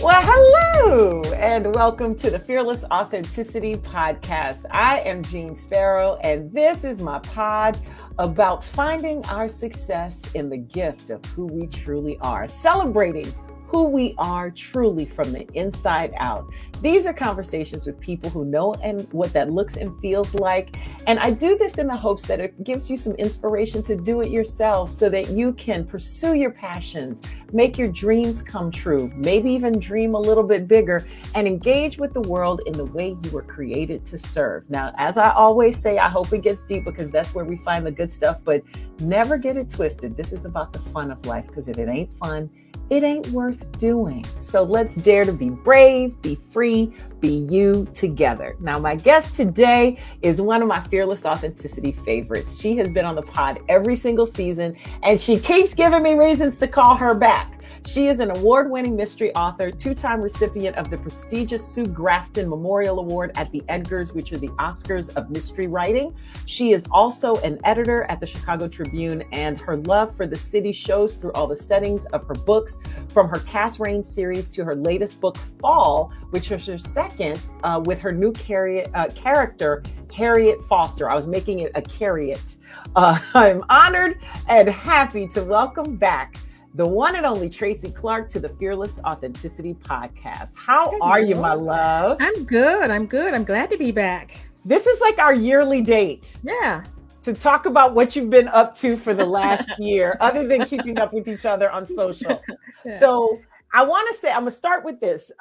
Well, hello, and welcome to the Fearless Authenticity Podcast. I am Jean Sparrow, and this is my pod about finding our success in the gift of who we truly are, celebrating who we are truly from the inside out. These are conversations with people who know and what that looks and feels like. And I do this in the hopes that it gives you some inspiration to do it yourself so that you can pursue your passions, make your dreams come true, maybe even dream a little bit bigger, and engage with the world in the way you were created to serve. Now, as I always say, I hope it gets deep because that's where we find the good stuff, but never get it twisted. This is about the fun of life, because if it ain't fun, it ain't worth doing. So let's dare to be brave, be free, be you together. Now, my guest today is one of my Fearless Authenticity favorites. She has been on the pod every single season, and she keeps giving me reasons to call her back. She is an award-winning mystery author, two-time recipient of the prestigious Sue Grafton Memorial Award at the Edgars, which are the Oscars of mystery writing. She is also an editor at the Chicago Tribune, and her love for the city shows through all the settings of her books, from her Cass Rain series to her latest book, Fall, which is her second with her new character, Harriet Foster. I was making it a Carriet. I'm honored and happy to welcome back the one and only Tracy Clark to the Fearless Authenticity Podcast. How are you, my love? I'm good. I'm glad to be back. This is like our yearly date. Yeah. To talk about what you've been up to for the last year, other than keeping up with each other on social. Yeah. So I want to say, I'm going to start with this.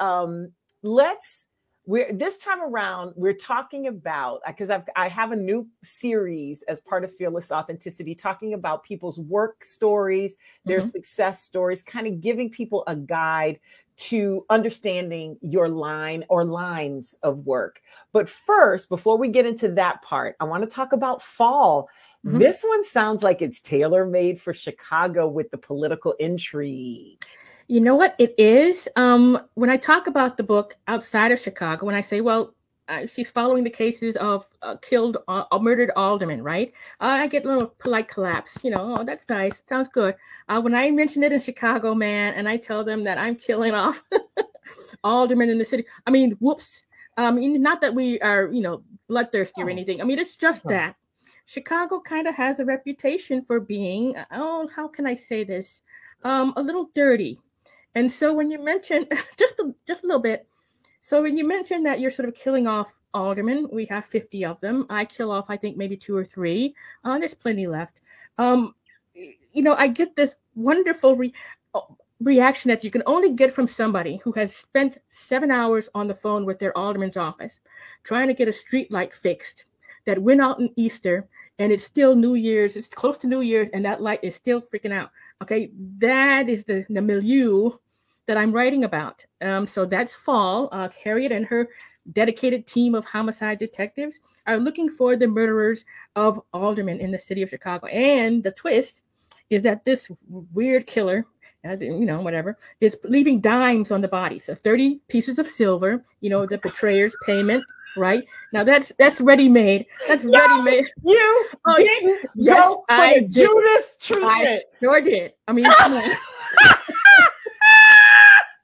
This time around, we're talking about, because I have a new series as part of Fearless Authenticity, talking about people's work stories, their success stories, kind of giving people a guide to understanding your line or lines of work. But first, before we get into that part, I want to talk about Fall. This one sounds like it's tailor-made for Chicago with the political intrigue. You know what it is? When I talk about the book outside of Chicago, when I say, she's following the cases of murdered aldermen, right? I get a little polite collapse. Oh, that's nice. Sounds good. When I mention it in Chicago, man, and I tell them that I'm killing off aldermen in the city, I mean, whoops. Not that we are, bloodthirsty or anything. I mean, it's just that Chicago kind of has a reputation for being, how can I say this? A little dirty. And so when you mention just a little bit, so when you mention that you're sort of killing off aldermen, we have 50 of them. I kill off, I think, maybe 2 or 3. There's plenty left. I get this wonderful reaction that you can only get from somebody who has spent 7 hours on the phone with their alderman's office trying to get a street light fixed that went out in Easter, and it's still New Year's. It's close to New Year's, and that light is still freaking out. Okay, that is the milieu that I'm writing about. So that's Fall. Harriet and her dedicated team of homicide detectives are looking for the murderers of aldermen in the city of Chicago. And the twist is that this weird killer, whatever, is leaving dimes on the body. So 30 pieces of silver, the betrayer's payment. Right now, that's ready-made. That's ready-made. You didn't go for the Judas treatment. I sure did. I mean, come on.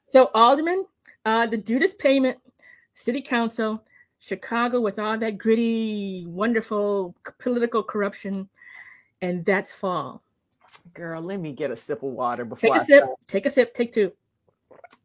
So alderman, the Judas payment, city council, Chicago with all that gritty, wonderful political corruption, and that's Fall. Girl, let me get a sip of water before Take a sip. Take a sip. Take 2.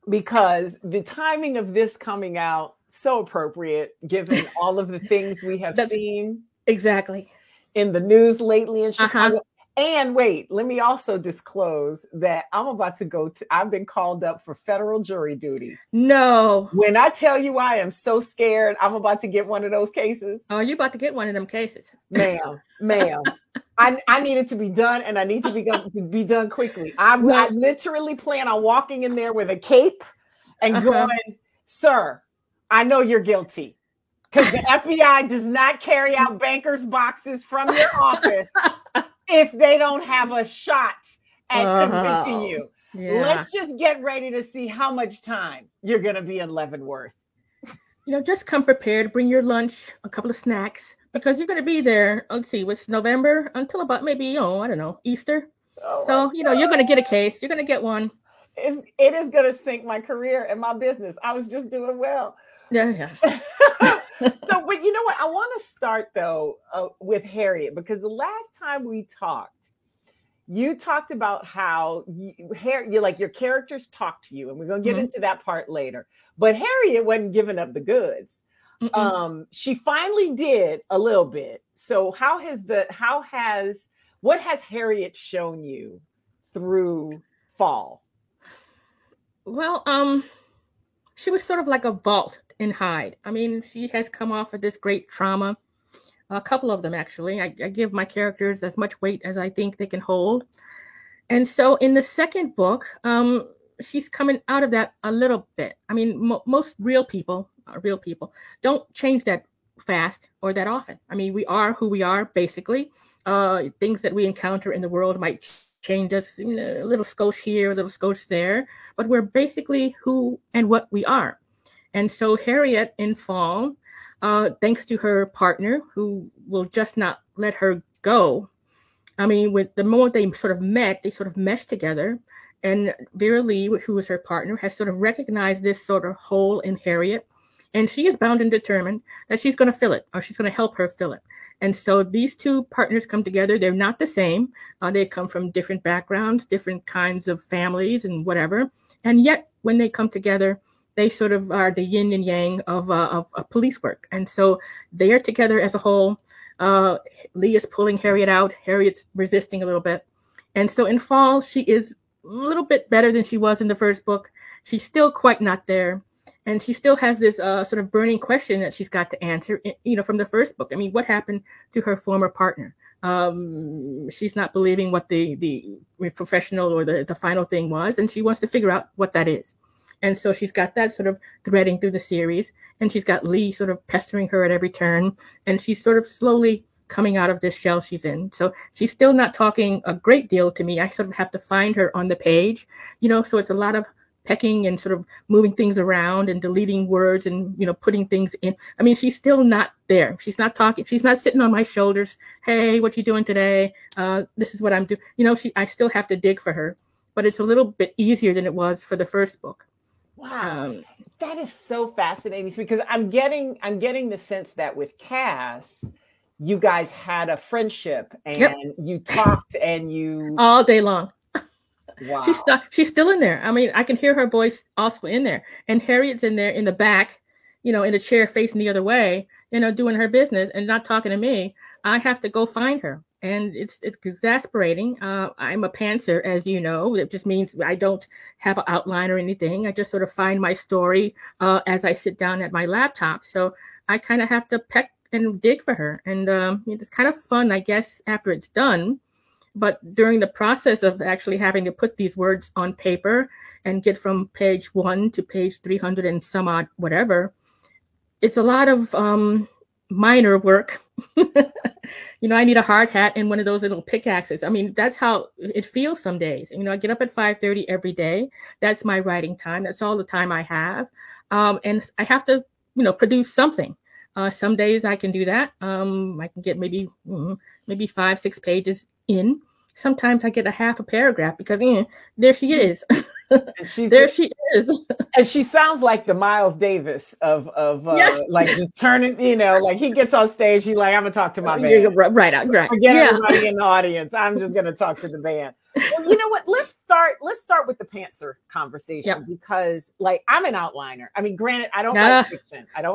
Because the timing of this coming out, so appropriate, given all of the things we have seen exactly in the news lately in Chicago. And wait, let me also disclose that I've been called up for federal jury duty. No. When I tell you I am so scared, I'm about to get one of those cases. Oh, you're about to get one of them cases. Ma'am. I need it to be done, and I need to be done quickly. I literally plan on walking in there with a cape and going, sir, I know you're guilty, because the FBI does not carry out banker's boxes from your office if they don't have a shot at convicting you. Yeah. Let's just get ready to see how much time you're going to be in Leavenworth. Just come prepared. Bring your lunch, a couple of snacks, because you're going to be there. Let's see, it's November until about maybe, I don't know, Easter. Oh, so, you're going to get a case. You're going to get one. it is going to sink my career and my business. I was just doing well. Yeah. So, but you know what? I want to start though with Harriet, because the last time we talked, you talked about how you like your characters talk to you, and we're going to get into that part later. But Harriet wasn't giving up the goods. She finally did a little bit. So what has Harriet shown you through Fall? Well, she was sort of like a vault in Hyde. I mean, she has come off of this great trauma. A couple of them, actually. I give my characters as much weight as I think they can hold. And so in the second book, she's coming out of that a little bit. I mean, most real people don't change that fast or that often. I mean, we are who we are, basically. Things that we encounter in the world might change us, a little skosh here, a little skosh there, but we're basically who and what we are. And so Harriet in Fall, thanks to her partner, who will just not let her go. I mean, with the moment they sort of met, they sort of meshed together. And Vera Lee, who was her partner, has sort of recognized this sort of hole in Harriet. And she is bound and determined that she's going to fill it, or she's going to help her fill it. And so these two partners come together. They're not the same. They come from different backgrounds, different kinds of families and whatever. And yet when they come together, they sort of are the yin and yang of police work. And so they are together as a whole. Lee is pulling Harriet out. Harriet's resisting a little bit. And so in Fall, she is a little bit better than she was in the first book. She's still quite not there. And she still has this sort of burning question that she's got to answer, from the first book. I mean, what happened to her former partner? She's not believing what the professional or the final thing was, and she wants to figure out what that is. And so she's got that sort of threading through the series, and she's got Lee sort of pestering her at every turn, and she's sort of slowly coming out of this shell she's in. So she's still not talking a great deal to me. I sort of have to find her on the page, so it's a lot of pecking and sort of moving things around and deleting words and, putting things in. I mean, she's still not there. She's not talking. She's not sitting on my shoulders. Hey, what you doing today? This is what I'm doing. I still have to dig for her, but it's a little bit easier than it was for the first book. Wow. That is so fascinating because I'm getting the sense that with Cass, you guys had a friendship and you talked and you all day long. Wow. She's still in there. I mean, I can hear her voice also in there. And Harriet's in there in the back, in a chair facing the other way, doing her business and not talking to me. I have to go find her. And it's exasperating. I'm a pantser, as you know. It just means I don't have an outline or anything. I just sort of find my story as I sit down at my laptop. So I kind of have to peck and dig for her. And it's kind of fun, I guess, after it's done. But during the process of actually having to put these words on paper and get from page 1 to page 300 and some odd whatever, it's a lot of minor work. I need a hard hat and one of those little pickaxes. I mean, that's how it feels some days. I get up at 5:30 every day. That's my writing time. That's all the time I have. And I have to, produce something. Some days I can do that. I can get maybe 5-6 pages in. Sometimes I get a half a paragraph because there she is. There she is. And she sounds like the Miles Davis of yes. Like just turning, like he gets on stage, he's like, I'm gonna talk to my band. Right. Forget everybody in the audience. I'm just gonna talk to the band. Well, you know what? Let's start with the pantser conversation because like I'm an outliner. I mean, granted, I don't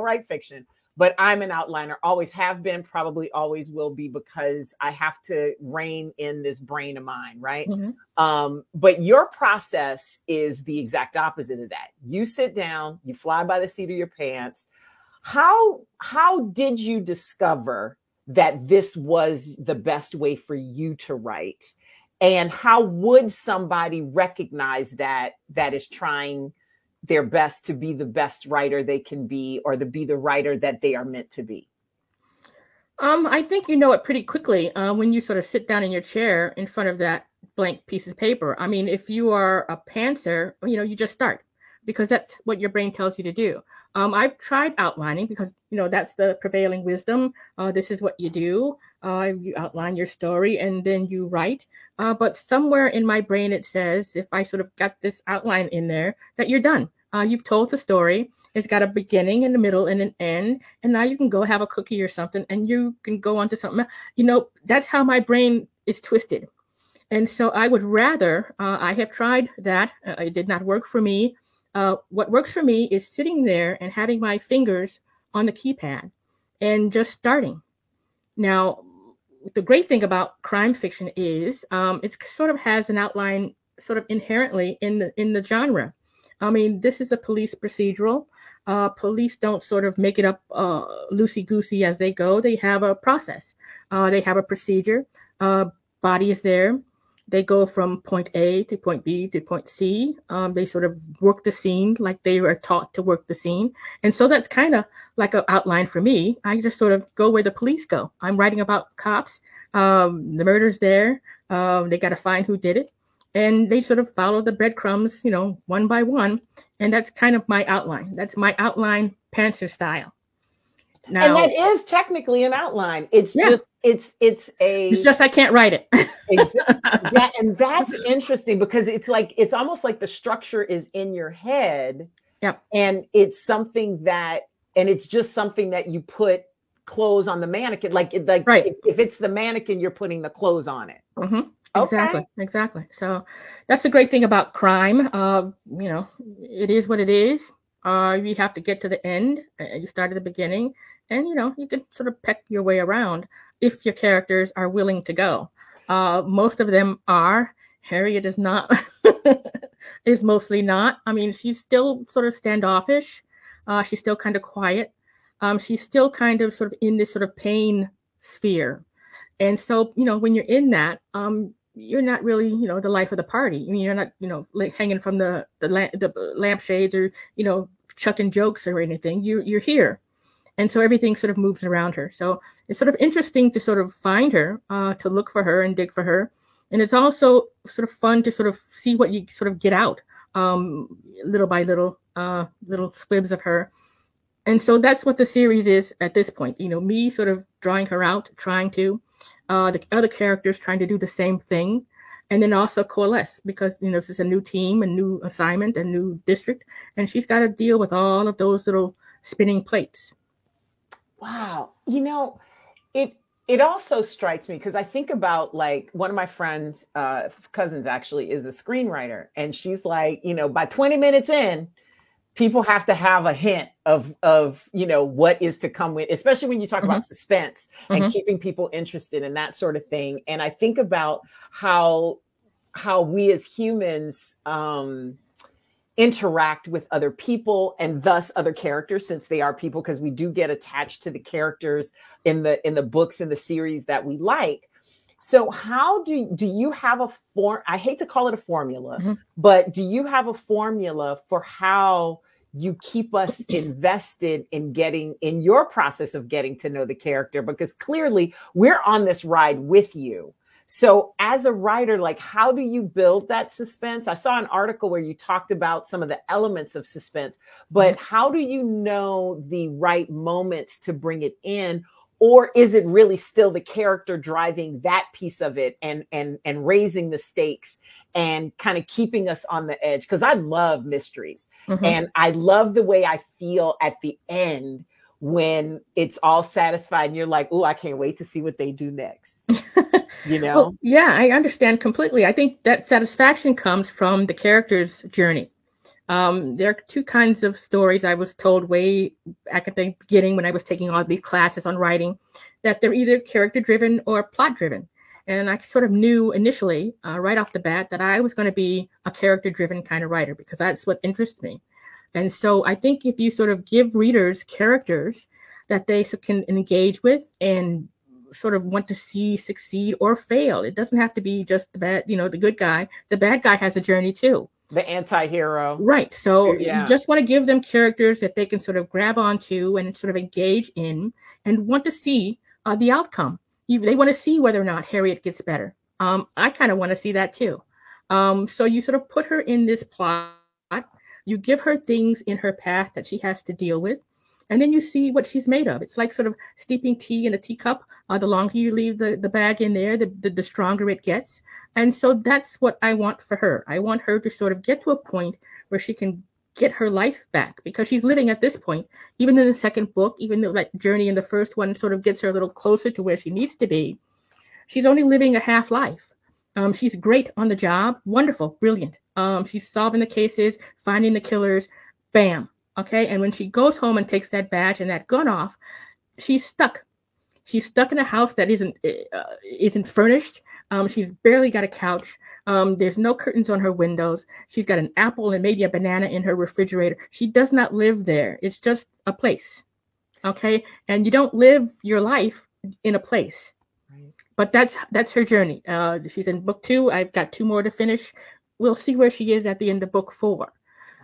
write fiction. But I'm an outliner, always have been, probably always will be, because I have to rein in this brain of mine, right? Mm-hmm. But your process is the exact opposite of that. You sit down, you fly by the seat of your pants. How did you discover that this was the best way for you to write? And how would somebody recognize that is trying their best to be the best writer they can be, or to be the writer that they are meant to be? I think you know it pretty quickly when you sort of sit down in your chair in front of that blank piece of paper. I mean, if you are a pantser, you just start because that's what your brain tells you to do. I've tried outlining because, that's the prevailing wisdom. This is what you do. You outline your story and then you write. But somewhere in my brain, it says, if I sort of got this outline in there, that you're done. You've told the story. It's got a beginning and a middle and an end. And now you can go have a cookie or something and you can go on to something. That's how my brain is twisted. And so I would rather, I have tried that. It did not work for me. What works for me is sitting there and having my fingers on the keypad and just starting. Now, the great thing about crime fiction is it sort of has an outline sort of inherently in the genre. I mean, this is a police procedural. Police don't sort of make it up loosey-goosey as they go. They have a process. They have a procedure. Body is there. They go from point A to point B to point C. They sort of work the scene like they were taught to work the scene. And so that's kind of like an outline for me. I just sort of go where the police go. I'm writing about cops. The murder's there. They got to find who did it. And they sort of follow the breadcrumbs, one by one. And that's kind of my outline. That's my outline pantser style. Now, and that is technically an outline. It's just I can't write it. And that's interesting because it's almost like the structure is in your head. Yep. And it's just something that you put clothes on the mannequin. Like right. If it's the mannequin, you're putting the clothes on it. Mm-hmm. Exactly. So that's the great thing about crime. It is what it is. You have to get to the end. You start at the beginning, and you can sort of peck your way around if your characters are willing to go. Most of them are. Harriet is not. Is mostly not. I mean, she's still sort of standoffish. She's still kind of quiet. She's still kind of sort of in this sort of pain sphere, and so when you're in that, you're not really, the life of the party. I mean, you're not, hanging from the lampshades or, chucking jokes or anything. You're here. And so everything sort of moves around her. So it's sort of interesting to sort of find her, to look for her and dig for her. And it's also sort of fun to sort of see what you sort of get out, little by little, little squibs of her. And so that's what the series is at this point. Me sort of drawing her out, trying to. The other characters trying to do the same thing, and then also coalesce because this is a new team, a new assignment, a new district, and she's got to deal with all of those little spinning plates. Wow, it also strikes me because I think about like one of my friends' cousins actually is a screenwriter, and she's like, by 20 minutes in, people have to have a hint of what is to come with, especially when you talk about suspense and keeping people interested and that sort of thing. And I think about how we as humans interact with other people and thus other characters, since they are people, because we do get attached to the characters in the books and the series that we like. So how do you have I hate to call it a formula, but do you have a formula for how you keep us invested in your process of getting to know the character? Because clearly we're on this ride with you. So as a writer, like, how do you build that suspense? I saw an article where you talked about some of the elements of suspense, but how do you know the right moments to bring it in? Or is it really still the character driving that piece of it and raising the stakes and kind of keeping us on the edge? Because I love mysteries and I love the way I feel at the end when it's all satisfied and you're like, oh, I can't wait to see what they do next. Well, yeah, I understand completely. I think that satisfaction comes from the character's journey. There are two kinds of stories I was told way back at the beginning when I was taking all these classes on writing, that they're either character-driven or plot-driven. And I sort of knew initially, right off the bat, that I was going to be a character-driven kind of writer because that's what interests me. And so I think if you sort of give readers characters that they can engage with and sort of want to see succeed or fail, it doesn't have to be just the bad, the good guy. The bad guy has a journey too. The anti-hero. Right. So you just want to give them characters that they can sort of grab onto and sort of engage in and want to see the outcome. They want to see whether or not Harriet gets better. I kind of want to see that too. So you sort of put her in this plot. You give her things in her path that she has to deal with. And then you see what she's made of. It's like sort of steeping tea in a teacup. The longer you leave the bag in there, the stronger it gets. And so that's what I want for her. I want her to sort of get to a point where she can get her life back, because she's living at this point, even in the second book, even though that journey in the first one sort of gets her a little closer to where she needs to be. She's only living a half life. She's great on the job. Wonderful, brilliant. She's solving the cases, finding the killers, bam. Okay, and when she goes home and takes that badge and that gun off, she's stuck. She's stuck in a house that isn't furnished. She's barely got a couch. There's no curtains on her windows. She's got an apple and maybe a banana in her refrigerator. She does not live there. It's just a place. Okay, and you don't live your life in a place. Right. But that's her journey. She's in book 2. I've got 2 more to finish. We'll see where she is at the end of book 4. Wow.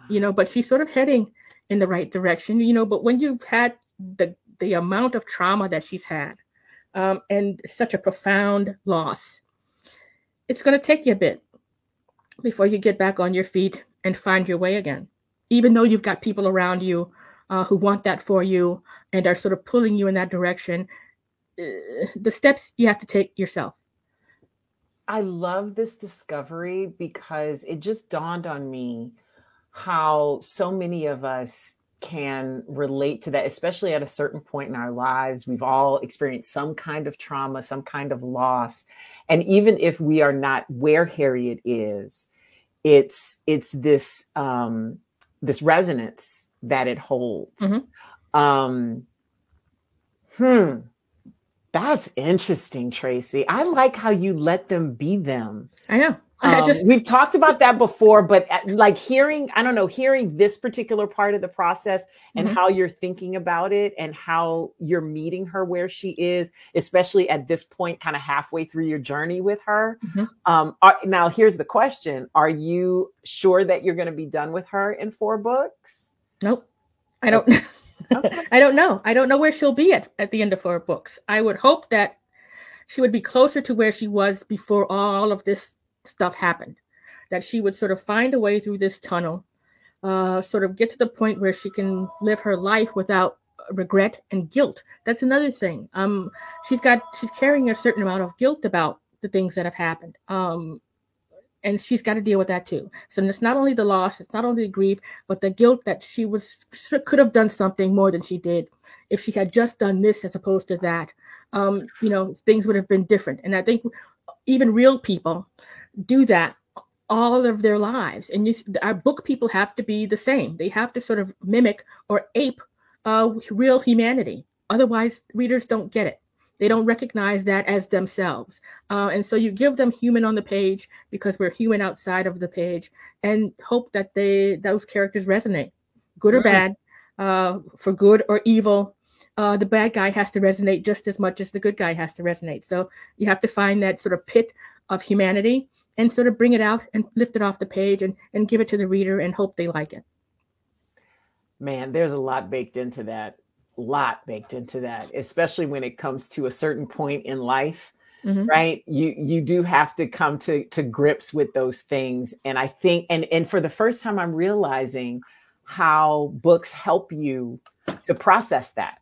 You know, but she's sort of heading in the right direction, you know, but when you've had the amount of trauma that she's had, and such a profound loss, it's going to take you a bit before you get back on your feet and find your way again, even though you've got people around you who want that for you and are sort of pulling you in that direction. The steps you have to take yourself. I love this discovery because it just dawned on me how so many of us can relate to that, especially at a certain point in our lives. We've all experienced some kind of trauma, some kind of loss. And even if we are not where Harriet is, it's this, this resonance that it holds. Mm-hmm. That's interesting, Tracy. I like how you let them be them. I know. We've talked about that before, but like hearing this particular part of the process and how you're thinking about it and how you're meeting her where she is, especially at this point, kind of halfway through your journey with her. Mm-hmm. Now, here's the question. Are you sure that you're going to be done with her in 4 books? Nope. I don't. Okay. I don't know. I don't know where she'll be at the end of 4 books. I would hope that she would be closer to where she was before all of this stuff happened, that she would sort of find a way through this tunnel, sort of get to the point where she can live her life without regret and guilt. That's another thing. She's carrying a certain amount of guilt about the things that have happened. And she's got to deal with that too. So it's not only the loss, it's not only the grief, but the guilt that she could have done something more than she did. If she had just done this as opposed to that, things would have been different. And I think even real people do that all of their lives. And our book people have to be the same. They have to sort of mimic or ape real humanity. Otherwise, readers don't get it. They don't recognize that as themselves. And so you give them human on the page because we're human outside of the page, and hope that those characters resonate, good or bad, for good or evil. The bad guy has to resonate just as much as the good guy has to resonate. So you have to find that sort of pit of humanity and sort of bring it out and lift it off the page and give it to the reader and hope they like it. Man, there's a lot baked into that. Especially when it comes to a certain point in life, right? You do have to come to grips with those things. And I think, and for the first time, I'm realizing how books help you to process that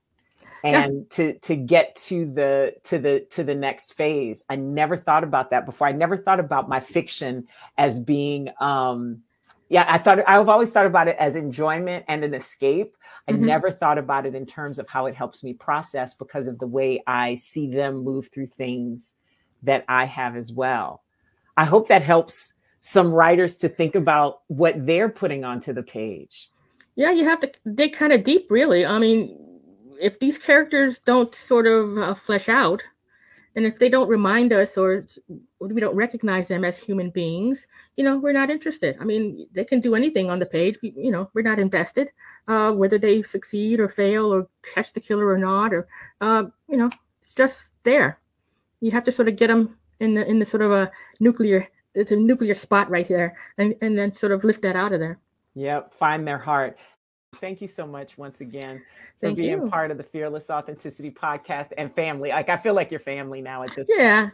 and to get to the next phase. I never thought about that before. I never thought about my fiction as being, I've always thought about it as enjoyment and an escape. I never thought about it in terms of how it helps me process because of the way I see them move through things that I have as well. I hope that helps some writers to think about what they're putting onto the page. Yeah, you have to dig kind of deep, really. I mean, if these characters don't sort of flesh out, and if they don't remind us or we don't recognize them as human beings, we're not interested. I mean, they can do anything on the page. We're not invested, whether they succeed or fail or catch the killer or not, or, it's just there. You have to sort of get them in the sort of it's a nuclear spot right there and then sort of lift that out of there. Yep. Find their heart. Thank you so much once again for being part of the Fearless Authenticity podcast and family. Like, I feel like you're family now at this point. Yeah.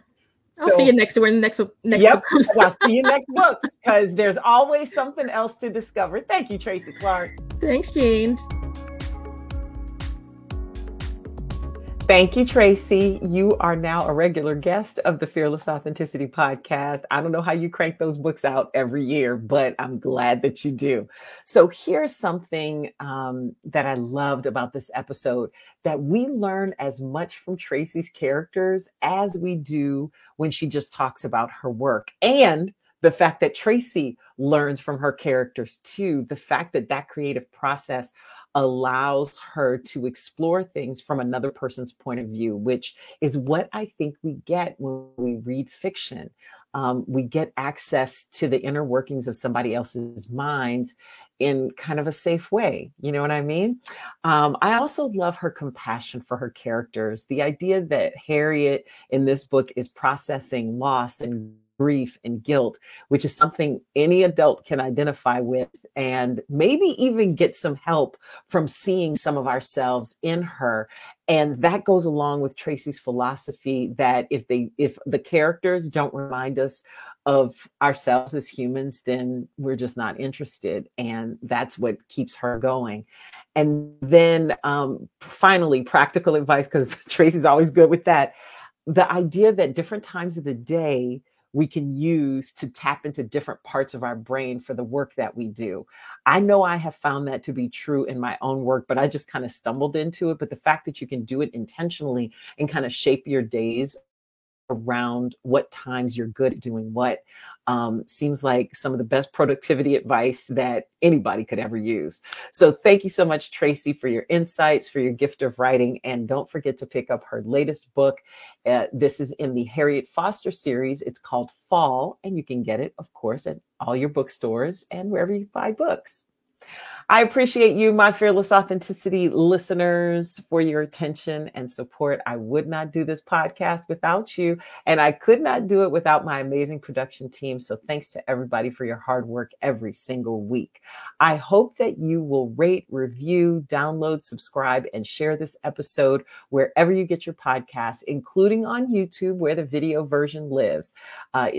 I'll see you next when the next book comes out. I'll see you next book because there's always something else to discover. Thank you, Tracy Clark. Thanks, Jean. Thank you, Tracy. You are now a regular guest of the Fearless Authenticity podcast. I don't know how you crank those books out every year, but I'm glad that you do. So here's something that I loved about this episode, that we learn as much from Tracy's characters as we do when she just talks about her work. And the fact that Tracy learns from her characters too, the fact that that creative process allows her to explore things from another person's point of view, which is what I think we get when we read fiction. We get access to the inner workings of somebody else's minds in kind of a safe way. You know what I mean? I also love her compassion for her characters. The idea that Harriet in this book is processing loss and grief and guilt, which is something any adult can identify with, and maybe even get some help from seeing some of ourselves in her. And that goes along with Tracy's philosophy that if the characters don't remind us of ourselves as humans, then we're just not interested. And that's what keeps her going. And then finally, practical advice, because Tracy's always good with that. The idea that different times of the day we can use to tap into different parts of our brain for the work that we do. I know I have found that to be true in my own work, but I just kind of stumbled into it. But the fact that you can do it intentionally and kind of shape your days around what times you're good at doing what seems like some of the best productivity advice that anybody could ever use. So thank you so much, Tracy, for your insights, for your gift of writing. And don't forget to pick up her latest book. This is in the Harriet Foster series. It's called Fall, and you can get it, of course, at all your bookstores and wherever you buy books. I appreciate you, my Fearless Authenticity listeners, for your attention and support. I would not do this podcast without you, and I could not do it without my amazing production team. So thanks to everybody for your hard work every single week. I hope that you will rate, review, download, subscribe, and share this episode wherever you get your podcasts, including on YouTube, where the video version lives.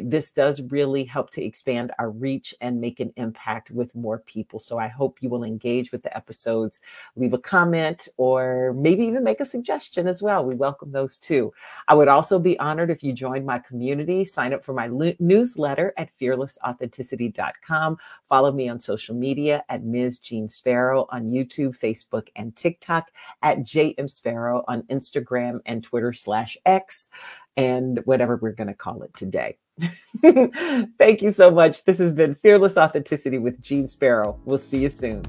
This does really help to expand our reach and make an impact with more people. So I hope you will engage with the episodes, leave a comment, or maybe even make a suggestion as well. We welcome those too. I would also be honored if you joined my community, sign up for my newsletter at fearlessauthenticity.com. Follow me on social media at Ms. Jean Sparrow on YouTube, Facebook, and TikTok, at JM Sparrow on Instagram and Twitter/X, and whatever we're going to call it today. Thank you so much. This has been Fearless Authenticity with Jean Sparrow. We'll see you soon.